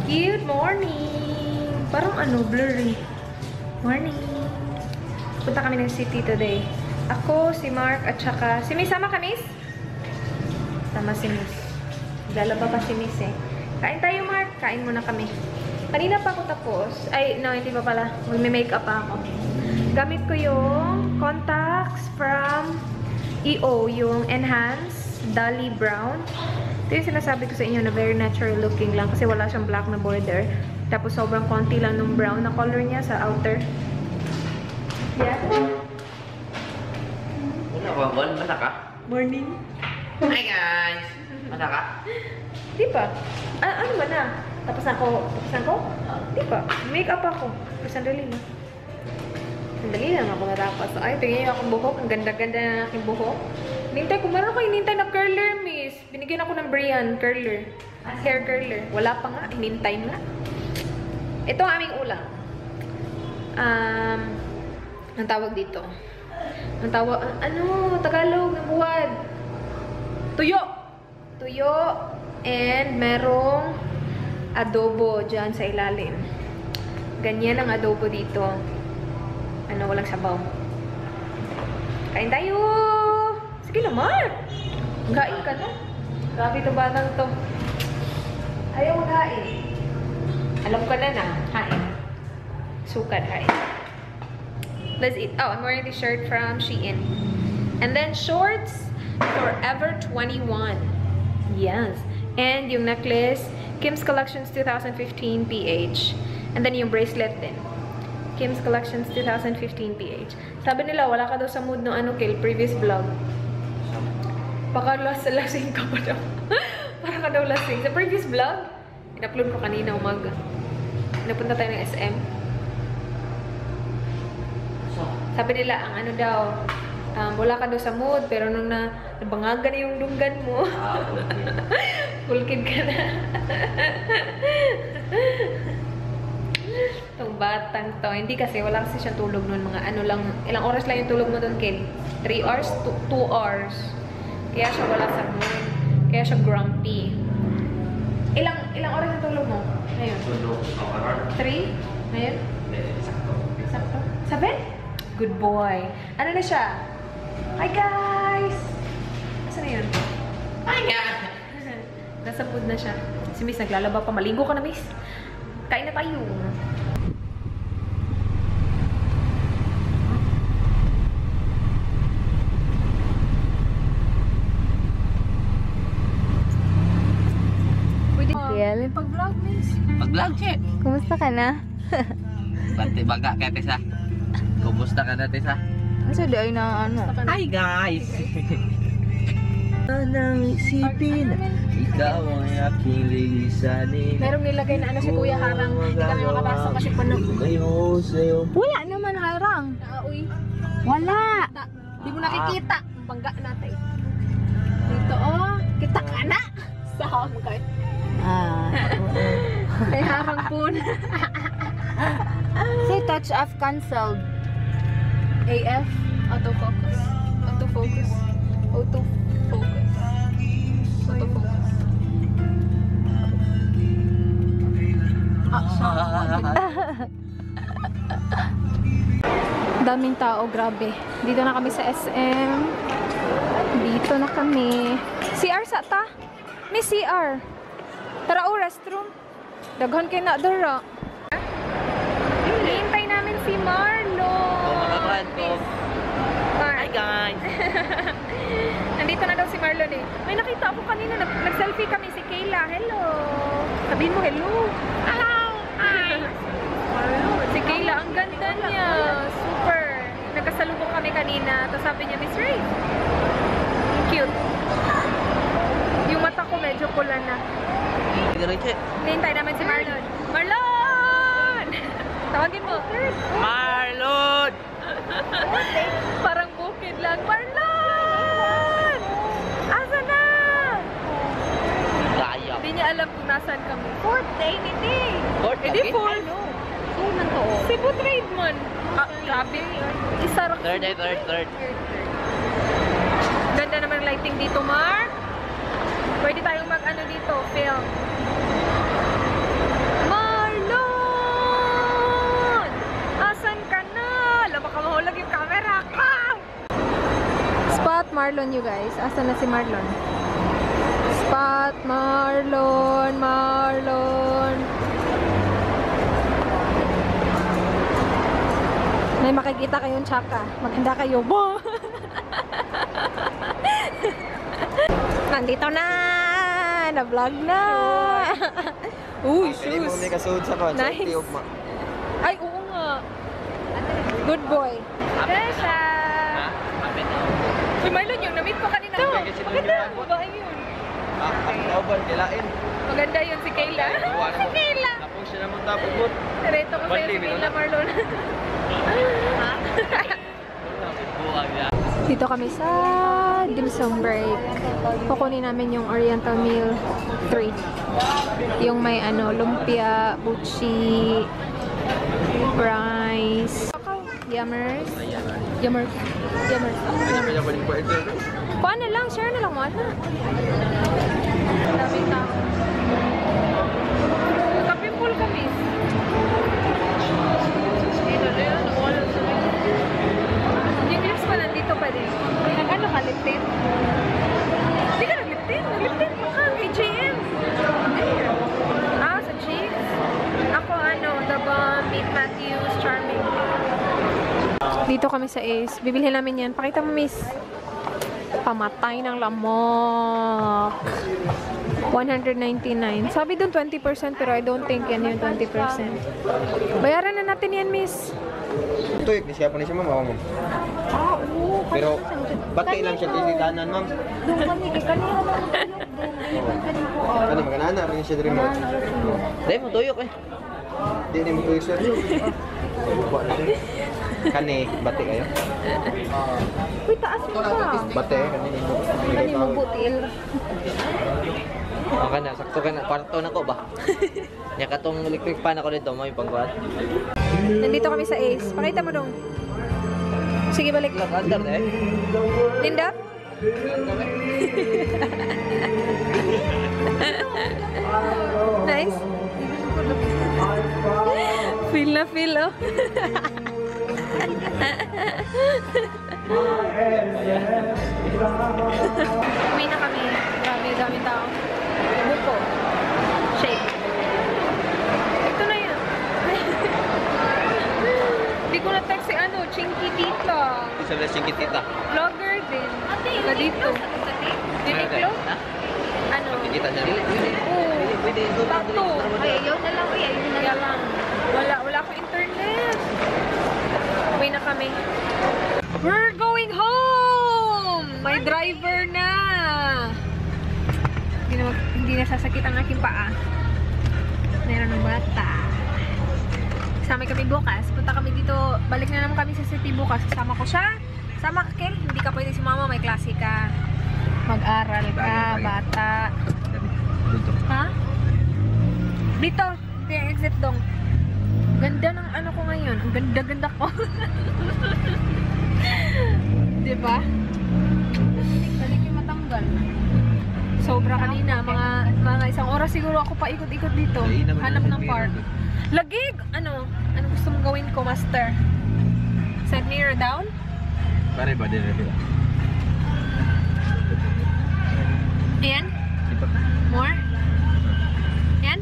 Good morning! Parang ano, blurry. Morning! Punta kami ng city today. Ako, si Mark, at saka... Si Miss, sama ka, Miss? Sama si Miss. Lalaba pa si Miss eh. Kain tayo, Mark. Kain muna kami. Kanina pa ako tapos. Ay, no, hindi pa pala. Magme-makeup pa ako. Gamit ko yung contacts from EO, yung Enhance Dali Brown. Ito yung sinasabi ko sa inyo na very natural looking lang kasi wala siyang black na border. Tapos sobrang konti lang ng brown na color niya sa outer. Yeah. Wala ba, Bon? Basta ka? Morning. Hi guys! Basta ka? Di ba? Ano ba na? Tapos ako? Di ba? Make-up ako. Pero sandali na. Sandali lang ako natapos. Ay, tingnan niyo akong buhok. Ang ganda-ganda na aking buhok. Nintay ko. Meron ko hinintay na curler, miss. Binigyan ako ng Brian curler. Hair curler. Wala pa nga. Hinintay nga. Ito ang aming ulam. Ang tawag dito. Ang tawag, Tagalog ng buwad. Tuyo! Tuyo. And merong adobo dyan sa ilalim. Ganyan ang adobo dito. Walang sabaw. Kain tayo! Sige naman! Kain ka na. Grabe ito batang to. Ayaw maghain. Alam ko na. Kain. Sukat, kain. Let's eat. Oh, I'm wearing this shirt from Shein. And then shorts, Forever 21. Yes. And yung necklace, Kim's Collections 2015 PH. And then yung bracelet din. Kim's Collections 2015 PH. Sabi nila, wala ka daw sa mood ng previous vlog. Baka lasing ka pa daw. Para ka daw lasing. Sa previous vlog, in-upload ko kanina umaga. Napunta tayo ng SM. Sabi nila, wala ka daw sa mood, pero nung nabangagan na yung dunggan mo, kulkid ka na. Itong batang to. Hindi kasi, wala kasi siya tulog nun. Mga ilang oras lang yung tulog mo dun, Kid? 3 hours? 2 hours. Kaya siya wala sa mood. Kaya siya grumpy. Ilang oras yung tulog mo? Ngayon? 3? Ngayon? Sakto. 7? Good boy. Ano na siya? Hi, guys! Asa na yun? Hi guys! Nasa food na siya. Si Miss naglalaba pa. Maligo ka na, Miss. Kain na tayo. Pag-vlog, Miss. Pag-vlog, che! Kumusta ka na? Bante baga ka, Tessa. Kumusta ka na, Tessa? Kasi di ay na Hi guys! Nang isipin, ikaw ang aking lisanin. Merong nilagay na si Kuya Harang. Hindi kami makapasok kasi puno. Wala naman harang. Uy. Wala. Di mo nakikita. Bangga natin. Dito, kita ka na. Saan mo kayo? May harang po na. Say touch off cancelled. AF, autofocus. Autofocus. Autofocus. Autofocus. Daming tao, grabe. Dito na kami sa SM. Dito na kami. CR sa ta? May CR. Tara o, restroom. Daghan kayo na dara. Hihintay namin si Marlo. Mga brad ko. Hi guys! Nandito na daw si Marlon eh. May nakita ako kanina, nag-selfie kami si Kayla. Hello! Sabihin mo hello. Hello! Hi! Si Kayla, ang ganda niya. Super! Nagkasalubong kami kanina. Tapos sabi niya, Miss Ray. Cute. Yung mata ko medyo pula na. Hinihintay namin si Marlon. Marlon! Tawagin mo. Marlon! Parang bukid lang. Marlon! Asa na? Gaya. Hindi niya alam kung nasaan kami. Fourth day, hindi. Fourth Hindi again? fourth. Unang to. Cebu Trade man. Grabe. Isa rak. Third. Ganda naman ang lighting dito, Mark. Pwede tayong mag-ano dito, film. Marlon, you guys. Asa na si Marlon? Spot Marlon, Marlon. May makikita kayong tsaka. Maganda kayo. Bo! Nandito na! Na-vlog na! Uy, Pili mo shoes! may kasuod sa kwan. Nice. Sa tiyog ma. Ay, oo nga. Good boy. Tesha! Kapit na. Si Marlon yung na-meet ko kanina. Maganda. Babae yun. Ang tawban, kilain. Maganda yun si Kayla. Si Kayla! Tapos siya naman tapos mo. Reto ko sa'yo si Kayla, Marlon. Buwag yan. Dito kami sa dim sum break. Kukunin namin yung Oriental Meal 3. Yung may ano, lumpia, buchi, rice, yummers. Yummers. Yummers. Kaya balik po ito. Kuha na lang, share na lang mo. Ano? Daming tao. Kapimpul kami. Ito na yun. Yung clips pa nandito pa din. Nag-ano ka, liptin? Hindi ka nag-liptin? Nag-liptin mo ka, AJM. Ah, sa cheese? Ako ano, The Bomb, Meet Matthews, Charming. Dito kami sa Ace. Bibilhin namin yan. Pakita mo, miss. Pamatay ng lamok. 199. Sabi dun 20% pero I don't think yan yung 20%. Bayaran na natin yan, miss. Ito yung siya po ni siya ma'am. Ako, ma'am. Ah, oo. Pero bakit lang siya tinitanan ma'am? Doon kami, kanina lang. Ano maganana rin siya diri mo. Dahil mo tuyok eh. Di ni mo tuyo sir. Buwa na rin. Kani, bati kayo? Uy, taas mo ka. Bati, kani mo. Kani mo butil. Okay na, sakto ka na. Kwarto na ko ba? Nya katong electric pan ako dito, may pangkuhan. Nandito kami sa Ace. Pakita mo dong. Sige, balik. Lock under eh. Linda? Nice. Feel na feel, oh. Uwi na kami. Grabe, dami tao. Buko. Shake. Ito na yan. Hindi ko na-text si ano, Chinky Tita. Isa na singkit tita. Vlogger din. Na dito. Uniqlo? Ano? Kita niya. Oo. Takto. Ay, ayaw na lang. Uy, ayaw na Kaya lang. lang. Wala akong internet. Uwi na kami. We're going home! May driver na! Hindi na sasakit ang aking paa. Meron ng bata. Kasama kami bukas. Punta kami dito. Balik na naman kami sa city bukas. Kasama ko siya. Sama ka, Kel. Hindi ka pwede si mama. May klase ka. Mag-aral ka. Bata. Ha? Dito. Dito yung exit dong. Ganda ng ano ko ngayon. Ang ganda-ganda ko. Diba? Balik yung matanggal. Sobra kanina. Mga isang oras siguro ako pa ikot-ikot dito. Hanap ng park. Lagig! Ano? Ano gusto mong gawin ko, master? Send mirror down? Pare ba din rin? Ayan? More? Ayan?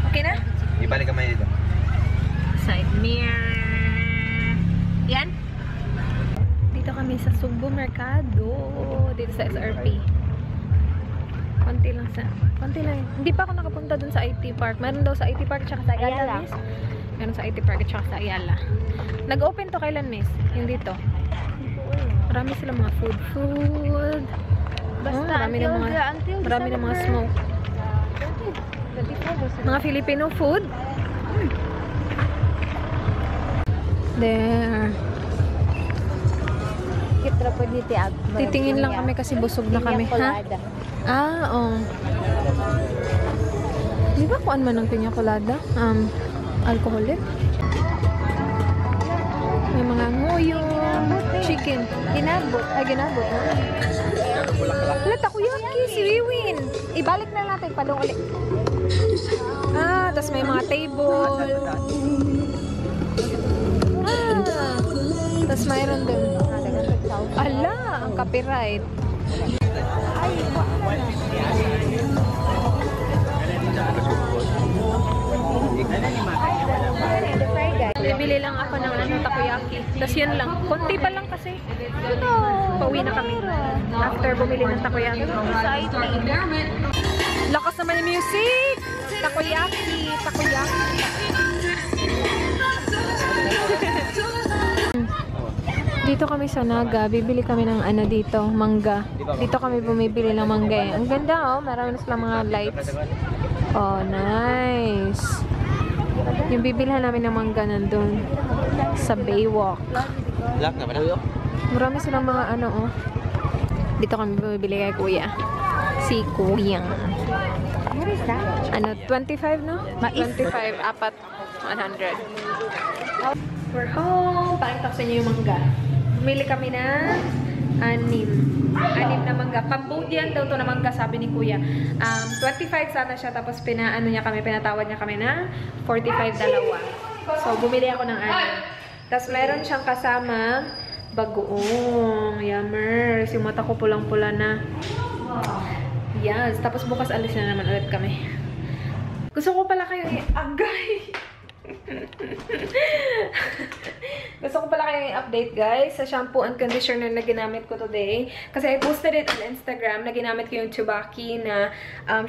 Okay na? Ibalik kamay dito. Side mirror. Yan. Dito kami sa Sugbo Mercado. Dito sa SRP. Konti lang. Hindi pa ako nakapunta dun sa IT Park. Meron daw sa IT Park at saka sa Ayala, Ayala. miss. Meron sa IT Park at saka sa Ayala. Nag-open to kailan, miss? Yung dito. Marami sila mga food. Basta marami ng until mga December. smoke. Mga Filipino food. There. Kitra po dito. Titingin lang kami kasi busog na kami. Ha? Oo. Di ba kuan man ng piña colada? Alcoholic? May mga nguyo, chicken. Ginabot. Ginabot. Wala, takoyaki, si Wiwin. Ibalik na natin, padong ulit. Tas may mga table. Tas mayroon din. Ala, ang copyright. Bibili lang ako ng takoyaki. Tapos yun lang. Konti pa lang kasi. Pauwi na kami. After bumili ng takoyaki. Lakas naman yung music! Takoyaki! Takoyaki! Dito kami sa Naga, bibili kami ng dito, mangga. Dito kami bumibili ng mangga eh. Ang ganda marami na silang mga lights. Oh, nice. Yung bibilhan namin ng mangga nandun sa Baywalk. Black na ba na? Marami silang mga Dito kami bumibili kay Kuya. Si Kuya. What is that? 25 no? 25, apat, 100. We're home. Pakita ko sa inyo yung mangga. Bumili kami ng 6 na mangga. Cambodian daw to na mangga, sabi ni Kuya. 25 sana siya, tapos pinatawad niya kami na 45 dalawa. So, bumili ako ng 6. Tapos, meron siyang kasama bagoong. Yummers. Yung mata ko pulang-pula na. Yes. Tapos, bukas alis na naman ulit kami. Gusto ko pala kayo i-agay. Gusto ko pala kayong i-update guys sa shampoo and conditioner na ginamit ko today. Kasi I posted it on Instagram na ginamit ko yung Tsubaki na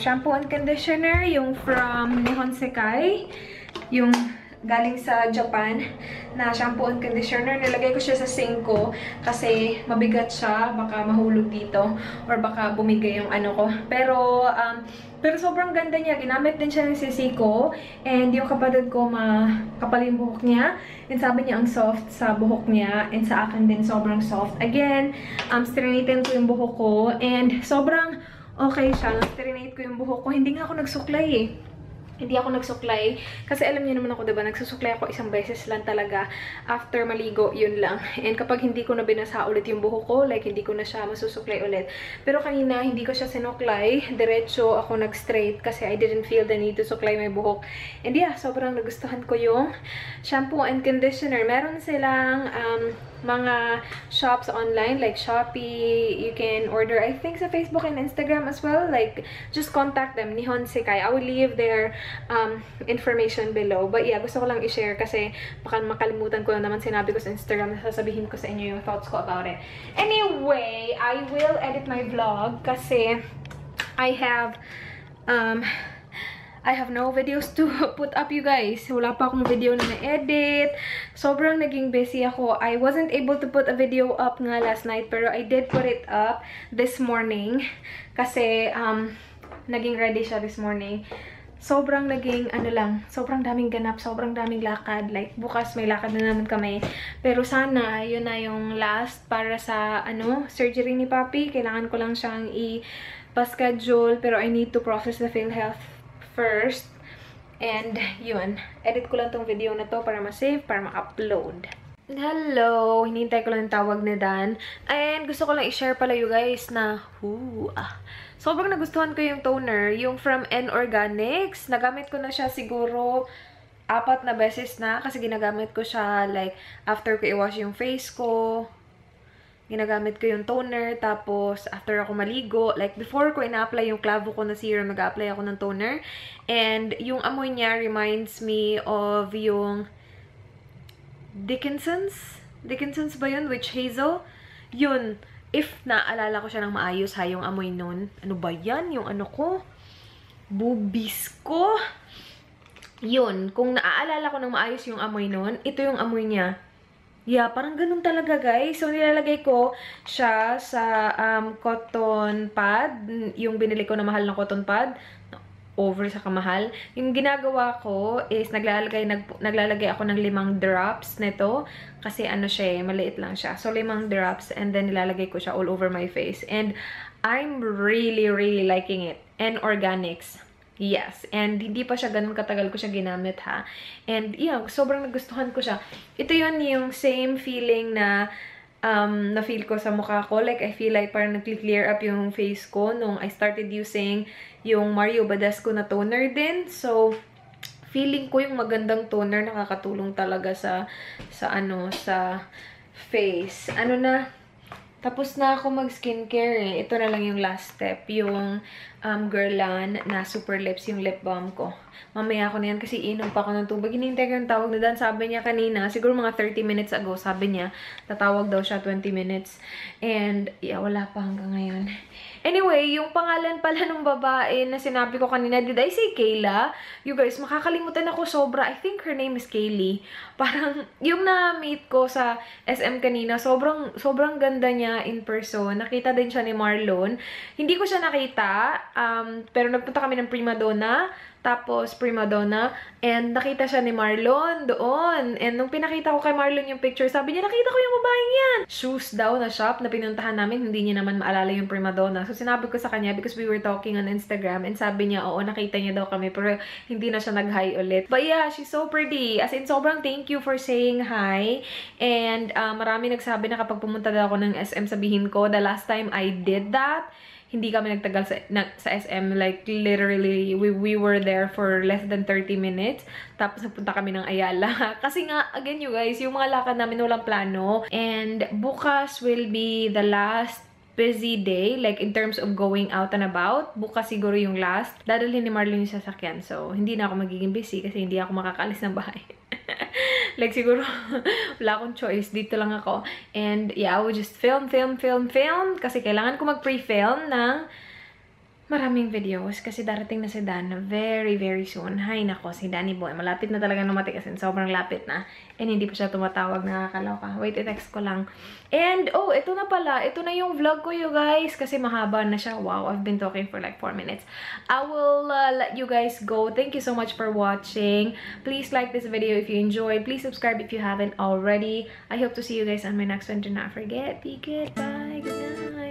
shampoo and conditioner. Yung from Nihon Sekai. Yung galing sa Japan na shampoo and conditioner. Nilagay ko siya sa sink ko kasi mabigat siya. Baka mahulog dito or baka bumigay yung ko. Pero sobrang ganda niya. Ginamit din siya ng sisi ko. And yung kapatid ko, makapal yung buhok niya. And sabi niya, ang soft sa buhok niya. And sa akin din, sobrang soft. Again, straighten ko yung buhok ko. And sobrang okay siya. Straighten ko yung buhok ko. Hindi nga ako nagsuklay eh. Hindi ako nagsuklay. Kasi alam niyo naman ako, diba? Nagsusuklay ako isang beses lang talaga. After maligo, yun lang. And kapag hindi ko na binasa ulit yung buhok ko, like hindi ko na siya masusuklay ulit. Pero kanina, hindi ko siya sinuklay. Diretso ako nag-straight kasi I didn't feel the need to suklay my buhok. And yeah, sobrang nagustuhan ko yung shampoo and conditioner. Meron silang mga shops online like Shopee. You can order, I think, sa Facebook and Instagram as well. Like, just contact them, Nihon Sekai. I will leave their information below. But yeah, gusto ko lang i-share kasi baka makalimutan ko na naman sinabi ko sa Instagram na sasabihin ko sa inyo yung thoughts ko about it. Anyway, I will edit my vlog kasi I have no videos to put up, you guys. Wala pa akong video na na-edit. Sobrang naging busy ako. I wasn't able to put a video up nga last night, pero I did put it up this morning. Kasi, naging ready siya this morning. Sobrang naging, sobrang daming ganap, sobrang daming lakad. Like, bukas may lakad na naman kami. Pero sana, yun na yung last para sa, surgery ni Papi. Kailangan ko lang siyang i-schedule, pero I need to process the PhilHealth first. And, yun. Edit ko lang tong video na to para ma-save, para ma-upload. Hello! Hinintay ko lang yung tawag ni Dan. And gusto ko lang i-share pala you guys na, sobrang nagustuhan ko yung toner. Yung from N Organics. Nagamit ko na siya siguro 4 na beses na. Kasi ginagamit ko siya like after ko i-wash yung face ko. Ginagamit ko yung toner. Tapos after ako maligo. Like before ko ina-apply yung Clavo ko na serum, nag-apply ako ng toner. And yung amoy niya reminds me of yung Dickinson's ba yun? Witch Hazel? Yun. If naalala ko siya ng maayos yung amoy nun. Ano ba yan? Yung ko? Boobies ko? Yun. Kung naaalala ko ng maayos yung amoy nun, ito yung amoy niya. Yeah, parang ganun talaga, guys. So, nilalagay ko siya sa cotton pad. Yung binili ko na mahal na cotton pad. Over sa kamahal. Yung ginagawa ko is naglalagay ako ng 5 drops nito. Kasi siya maliit lang siya. So, 5 drops and then nilalagay ko siya all over my face. And I'm really, really liking it. And organics. Yes. And hindi pa siya ganun katagal ko siya ginamit, ha. And yeah, sobrang nagustuhan ko siya. Ito yun yung same feeling na na-feel ko sa mukha ko. Like, I feel like parang nag-clear up yung face ko nung I started using yung Mario Badescu na toner din. So, feeling ko yung magandang toner nakakatulong talaga sa face. Tapos na ako mag-skincare eh. Ito na lang yung last step. Yung Guerlain na Super Lips, yung lip balm ko. Mamaya ako na yan kasi inom pa ako ng tubig. Hinihintay ko yung tawag na Dan. Sabi niya kanina, siguro mga 30 minutes ago, sabi niya, tatawag daw siya 20 minutes. And, yeah, wala pa hanggang ngayon. Anyway, yung pangalan pala ng babae na sinabi ko kanina, did I say Kayla? You guys, makakalimutan ako sobra. I think her name is Kaylee. Parang, yung na-meet ko sa SM kanina, sobrang ganda niya in person. Nakita din siya ni Marlon. Hindi ko siya nakita, pero nagpunta kami ng Prima Donna. Tapos, Prima Donna. And nakita siya ni Marlon doon. And nung pinakita ko kay Marlon yung picture, sabi niya, nakita ko yung babaeng yan. Shoes daw na shop na pinuntahan namin. Hindi niya naman maalala yung Prima Donna. So, sinabi ko sa kanya because we were talking on Instagram. And sabi niya, oo, nakita niya daw kami. Pero hindi na siya nag-hi ulit. But yeah, she's so pretty. As in, sobrang thank you for saying hi. And marami nagsabi na kapag pumunta daw ako ng SM, sabihin ko, the last time I did that, hindi kami nagtagal sa SM. Like, literally, we were there for less than 30 minutes. Tapos, nagpunta kami ng Ayala. Kasi nga, again, you guys, yung mga lakad namin walang plano. And bukas will be the last busy day, like in terms of going out and about. Bukas siguro yung last. Dadalhin ni Marlon yung sasakyan. So, hindi na ako magiging busy kasi hindi ako makakalis ng bahay. Like, siguro, wala akong choice. Dito lang ako. And, yeah, I would just film. Kasi kailangan ko mag-pre-film ng maraming videos. Kasi darating na si Dan very, very soon. Hay nako, si Danny Boy. Malapit na talaga numating kasi sobrang lapit na. And hindi pa siya tumatawag, nakakaloka. Wait, i-text ko lang. And, oh, ito na pala. Ito na yung vlog ko, you guys. Kasi mahaba na siya. Wow, I've been talking for like 4 minutes. I will let you guys go. Thank you so much for watching. Please like this video if you enjoyed. Please subscribe if you haven't already. I hope to see you guys on my next one. Do not forget. Be good. Bye. Good night.